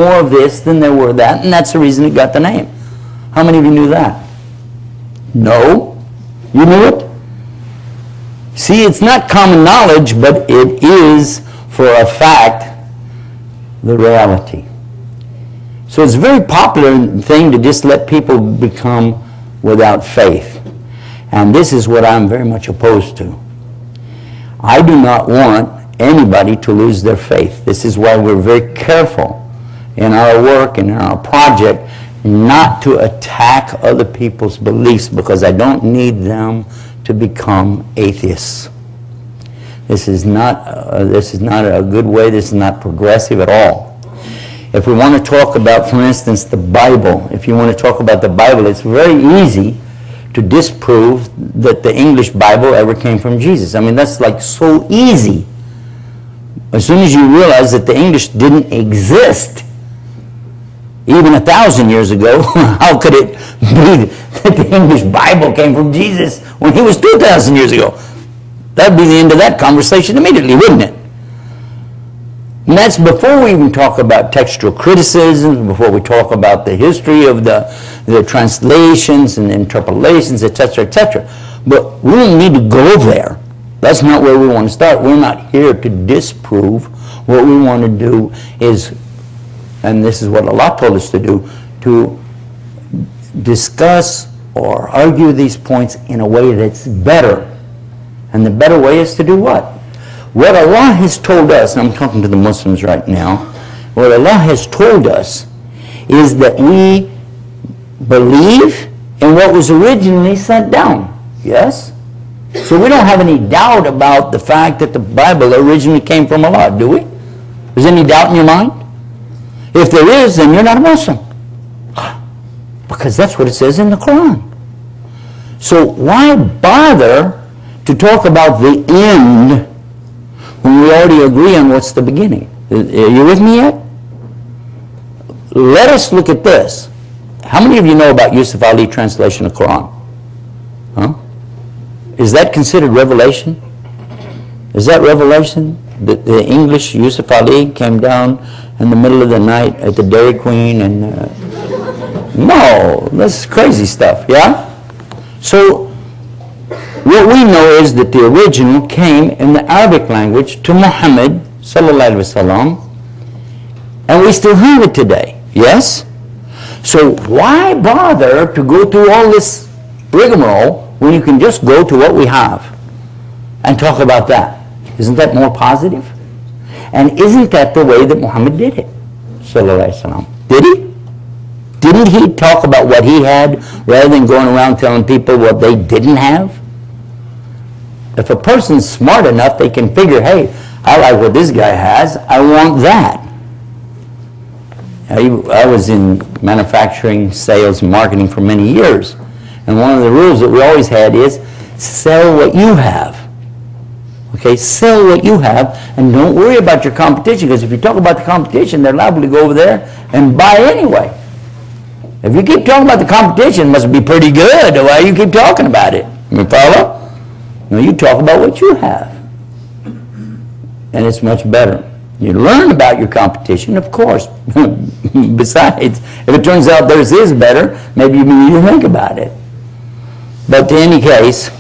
more of this than there were that, and that's the reason it got the name. How many of you knew that? No? You knew it? See, it's not common knowledge, but it is, for a fact, the reality. So it's a very popular thing to just let people become without faith. And this is what I'm very much opposed to. I do not want anybody to lose their faith. This is why we're very careful in our work and in our project not to attack other people's beliefs, because I don't need them to become atheists. This is not a good way. This is not progressive at all. If we want to talk about, for instance, the Bible, if you want to talk about the Bible, it's very easy to disprove that the English Bible ever came from Jesus. I mean, that's like so easy. As soon as you realize that the English didn't exist even 1,000 years ago, how could it be that the English Bible came from Jesus when he was 2,000 years ago? That'd be the end of that conversation immediately, wouldn't it? And that's before we even talk about textual criticism, before we talk about the history of the translations and interpolations, etc., etc. But we don't need to go there. That's not where we want to start. We're not here to disprove. What we want to do is, and this is what Allah told us to do, to discuss or argue these points in a way that's better. And the better way is to do what? What Allah has told us, and I'm talking to the Muslims right now, what Allah has told us is that we believe in what was originally sent down. Yes? So we don't have any doubt about the fact that the Bible originally came from Allah, do we? Is there any doubt in your mind? If there is, then you're not a Muslim. Because that's what it says in the Quran. So why bother to talk about the end when we already agree on what's the beginning? Are you with me yet? Let us look at this. How many of you know about Yusuf Ali translation of Quran? Huh? Is that considered revelation? Is that revelation? The English Yusuf Ali came down in the middle of the night at the Dairy Queen and no, that's crazy stuff, yeah? So what we know is that the original came in the Arabic language to Muhammad sallallahu alaihi wasallam, and we still have it today, yes? So why bother to go through all this rigmarole when you can just go to what we have and talk about that? Isn't that more positive? And isn't that the way that Muhammad did it? Sallallahu alaihi wasallam. Did he? Didn't he talk about what he had rather than going around telling people what they didn't have? If a person's smart enough, they can figure, hey, I like what this guy has, I want that. I was in manufacturing, sales, and marketing for many years. And one of the rules that we always had is sell what you have. Okay, sell what you have, and don't worry about your competition, because if you talk about the competition, they're liable to go over there and buy anyway. If you keep talking about the competition, it must be pretty good. Why you keep talking about it? You follow? No, you talk about what you have. And it's much better. You learn about your competition, of course. Besides, if it turns out theirs is better, maybe you need to think about it. But in any case,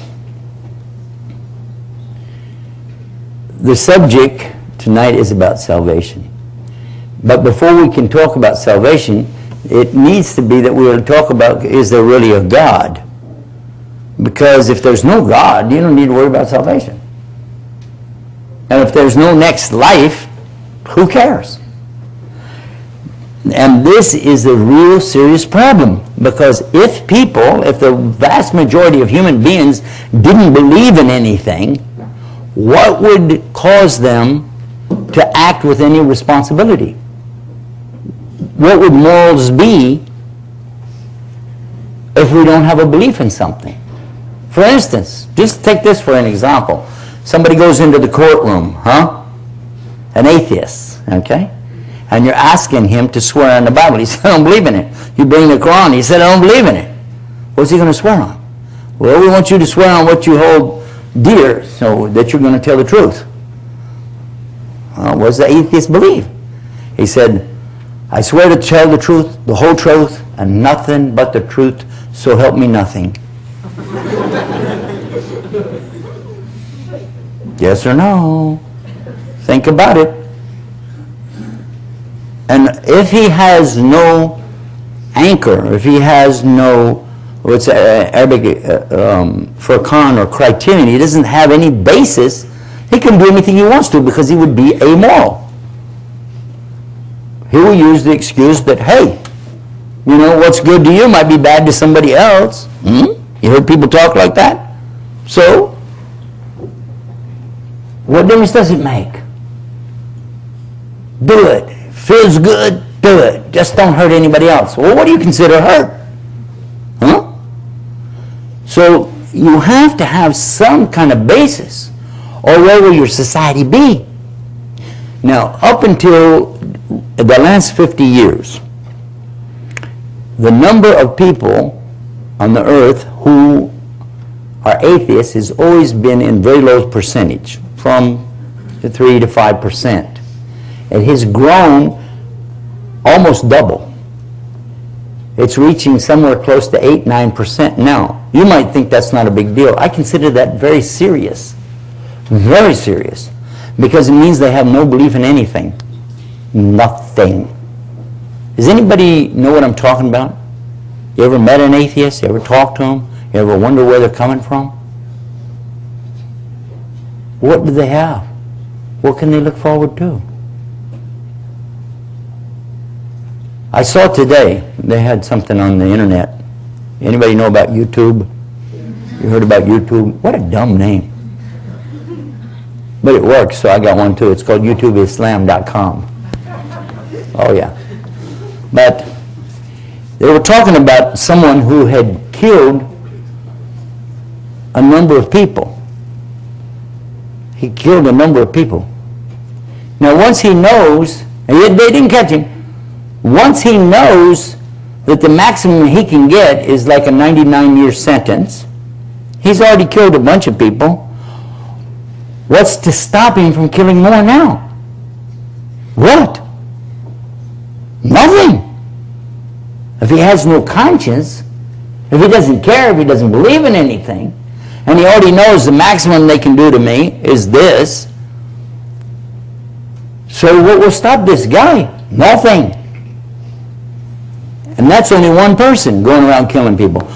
the subject tonight is about salvation. But before we can talk about salvation, it needs to be that we will talk about, is there really a God? Because if there's no God, you don't need to worry about salvation. And if there's no next life, who cares? And this is a real serious problem, because if the vast majority of human beings didn't believe in anything, what would cause them to act with any responsibility? What would morals be if we don't have a belief in something? For instance, just take this for an example. Somebody goes into the courtroom, an atheist, okay? And you're asking him to swear on the Bible. He said, I don't believe in it. You bring the Quran. He said, I don't believe in it. What's he going to swear on? Well, we want you to swear on what you hold dear, so that you're going to tell the truth. What does the atheist believe? He said, I swear to tell the truth, the whole truth, and nothing but the truth, so help me nothing. Yes or no? Think about it. And if he has no anchor, if he has no, what's Arabic, furqan or criterion, he doesn't have any basis, he can do anything he wants to because he would be amoral. He will use the excuse that, hey, you know, what's good to you might be bad to somebody else. You heard people talk like that? So, what difference does it make? Do it. Feels good, do it. Just don't hurt anybody else. Well, what do you consider hurt? Huh? So, you have to have some kind of basis, or where will your society be? Now, up until the last 50 years, the number of people on the earth who are atheists has always been in very low percentage, from 3 to 5%. It has grown almost double. It's reaching somewhere close to 8-9% now. You might think that's not a big deal. I consider that very serious. Very serious. Because it means they have no belief in anything. Nothing. Does anybody know what I'm talking about? You ever met an atheist? You ever talked to them? You ever wonder where they're coming from? What do they have? What can they look forward to? I saw today, they had something on the internet. Anybody know about YouTube? You heard about YouTube? What a dumb name. But it works, so I got one too. It's called YouTubeislam.com. Oh yeah. But they were talking about someone who had killed a number of people. He killed a number of people. Now once he knows, and they didn't catch him, once he knows that the maximum he can get is like a 99-year sentence, he's already killed a bunch of people. What's to stop him from killing more now? What? Nothing. If he has no conscience, if he doesn't care, if he doesn't believe in anything, and he already knows the maximum they can do to me is this, so what will stop this guy? Nothing. And that's only one person going around killing people.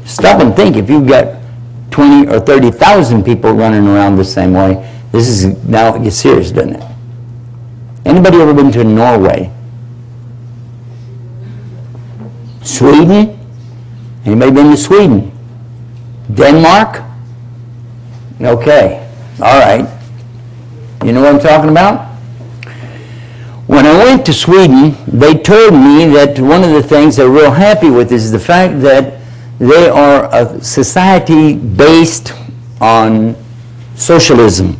Stop and think, if you've got 20 or 30,000 people running around the same way, this is, now it gets serious, doesn't it? Anybody ever been to Norway? Sweden? Anybody been to Sweden? Denmark? Okay, all right. You know what I'm talking about? When I went to Sweden, they told me that one of the things they're real happy with is the fact that they are a society based on socialism.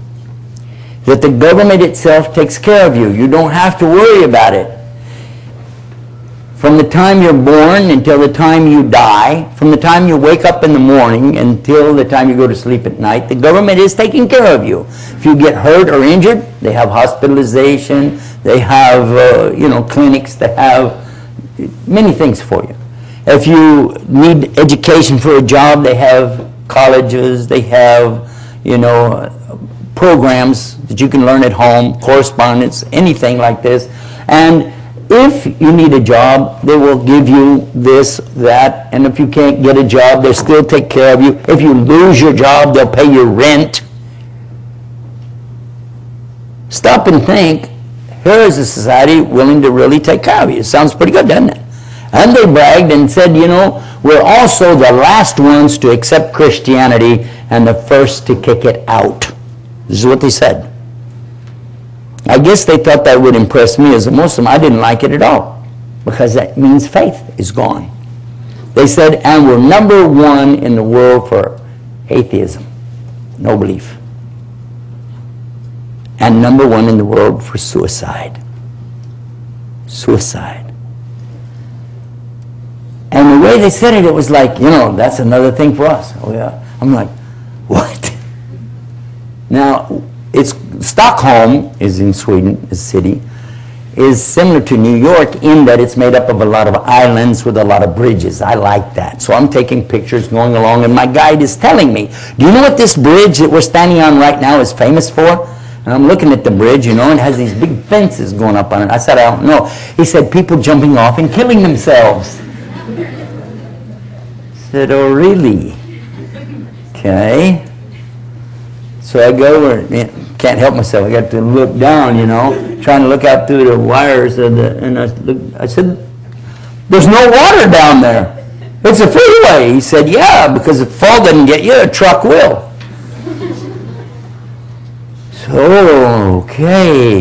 That the government itself takes care of you. You don't have to worry about it. From the time you're born until the time you die, from the time you wake up in the morning until the time you go to sleep at night, the government is taking care of you. If you get hurt or injured, they have hospitalization, they have clinics, they have many things for you. If you need education for a job, they have colleges, they have, programs that you can learn at home, correspondence, anything like this. And if you need a job, they will give you this, that, and if you can't get a job, they'll still take care of you. If you lose your job, they'll pay your rent. Stop and think, here is a society willing to really take care of you. It sounds pretty good, doesn't it? And they bragged and said, we're also the last ones to accept Christianity and the first to kick it out. This is what they said. I guess they thought that would impress me as a Muslim. I didn't like it at all, because that means faith is gone. They said, and we're number one in the world for atheism, no belief. And number one in the world for suicide. Suicide. And the way they said it, it was like, that's another thing for us. Oh yeah. I'm like, what? Now, Stockholm is in Sweden, a city, is similar to New York in that it's made up of a lot of islands with a lot of bridges. I like that. So I'm taking pictures going along, and my guide is telling me, do you know what this bridge that we're standing on right now is famous for? And I'm looking at the bridge, you know, and it has these big fences going up on it. I said, I don't know. He said, people jumping off and killing themselves. I said, oh, really? Okay. So I go over, can't help myself. I got to look down, you know, trying to look out through the wires of and I said, there's no water down there. It's a freeway. He said, yeah, because if fall doesn't get you, a truck will. So, okay.